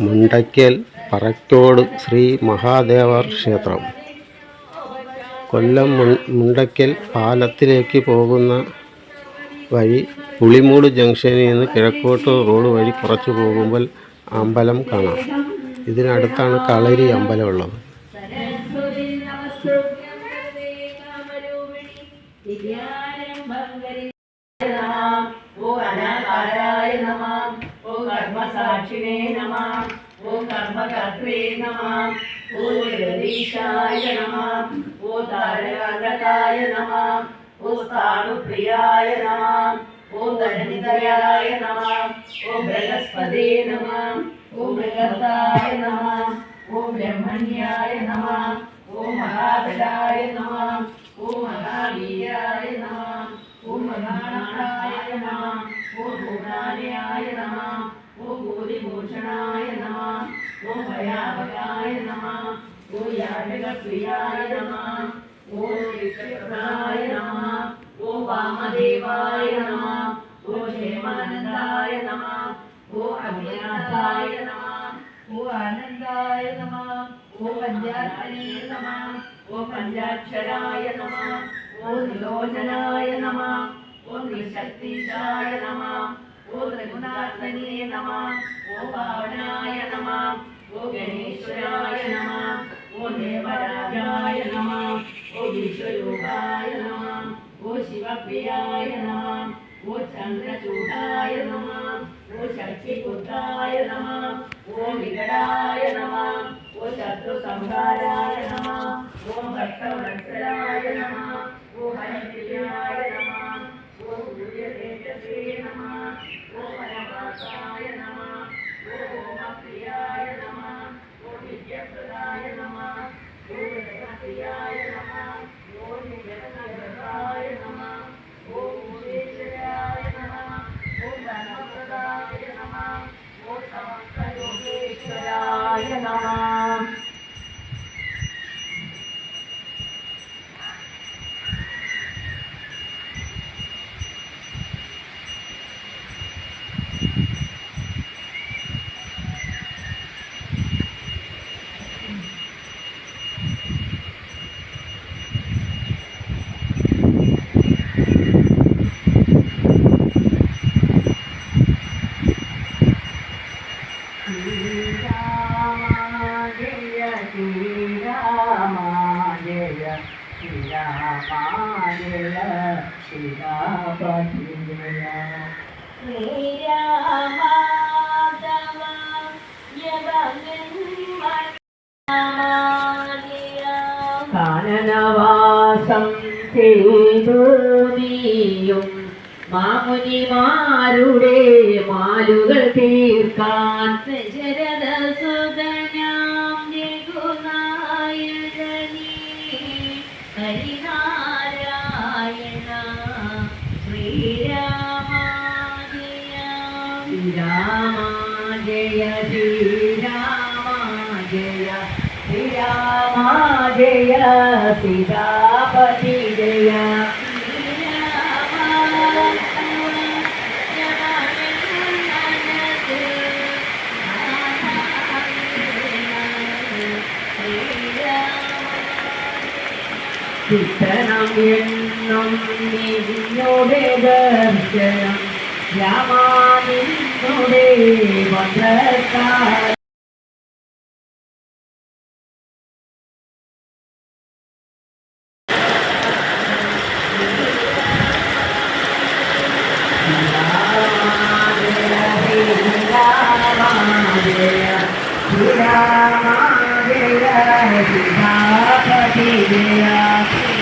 മുണ്ടയ്ക്കൽ പറത്തോട് ശ്രീ മഹാദേവർ ക്ഷേത്രം. കൊല്ലം മുണ്ടയ്ക്കൽ പാലത്തിലേക്ക് പോകുന്ന വഴി പുളിമൂട് ജംഗ്ഷനിൽ നിന്ന് കിഴക്കോട്ട് റോഡ് വഴി കുറച്ച് പോകുമ്പോൾ അമ്പലം കാണാം. ഇതിനടുത്താണ് കളരി അമ്പലമുള്ളത്. कर्मसाक्षिणे नमः। ओम कर्मकर्त्रे नमः। ओम जगदीशाय नमः। ओम तारकाय नमः। ओम स्थाणुप्रियाय नमः। ओम धरणिधराय नमः। ओम बृहस्पते नमः। ओम बृहस्ताय नमः। ओम ब्रह्मण्याय नमः। ओम महाबलाय नमः। ओम महावीराय नमः। ओम महानाथाय नमः। ओम भूतान्याय नमः। ओम भूरिभूषणाय नमः। ओम भयाभगाय नमः। ओम याजकप्रियाय नमः। ओम विष्णुप्रदाय नमः। ओम वामदेवाय नमः। ओम क्षेमानन्दाय नमः। ओम अज्ञाताय नमः। ओम आनन्दाय नमः। ओम पंचाक्षरे नमः। ओम पंचाक्षराय नमः। ओम त्रिलोचनाय नमः। ओम त्रिशक्तिशाय नमः। ओम त्रिगुणात्मने नमः। ओम पावनाय नमः। ओम गणेश्वराय नमः। ओम देवराजाय नमः। ओम विश्वयोगाय नमः। ओम शिवप्रियाय नमः। ओम चंद्रचूडाय नमः। ओम शक्तिपुत्राय नमः। ओम विकटाय नमः। ओम शत्रुसंहाराय नमः। ओम भक्तवत्सलाय नमः। ओम हरिप्रियाय नमः। ओम सूर्यतेजसे नमः। ओम परमात्माय नमः। ओम ओमप्रियाय नमः। ओम विद्याप्रदाय नमः। ओम जगत्प्रियाय नमः। ओम जगन्नाथाय नमः। ओम भुवनेश्वराय नमः। ओम धर्मप्रदाय नमः। ओम समस्तयोगेश्वराय नमः। കാനനവാസം ചെയ്തു നീയും മാമുനിമാരുടെ മാലുകൾ തീർക്കാൻ ശരദസുതനാം രഘുനായകനീ ഹരിനാരായണ ശ്രീരാമ ജയ രാമ ജയ ശ്രീരാമ ജയ ശ്രീരാമ ജയ സീതാപതി ജയ ചിത്തനം എന്നും നിന്നോടെ ദർശനം രാമാ നിന്നോടെ വന്ദനത്താൽ Jaya Jaya Jaya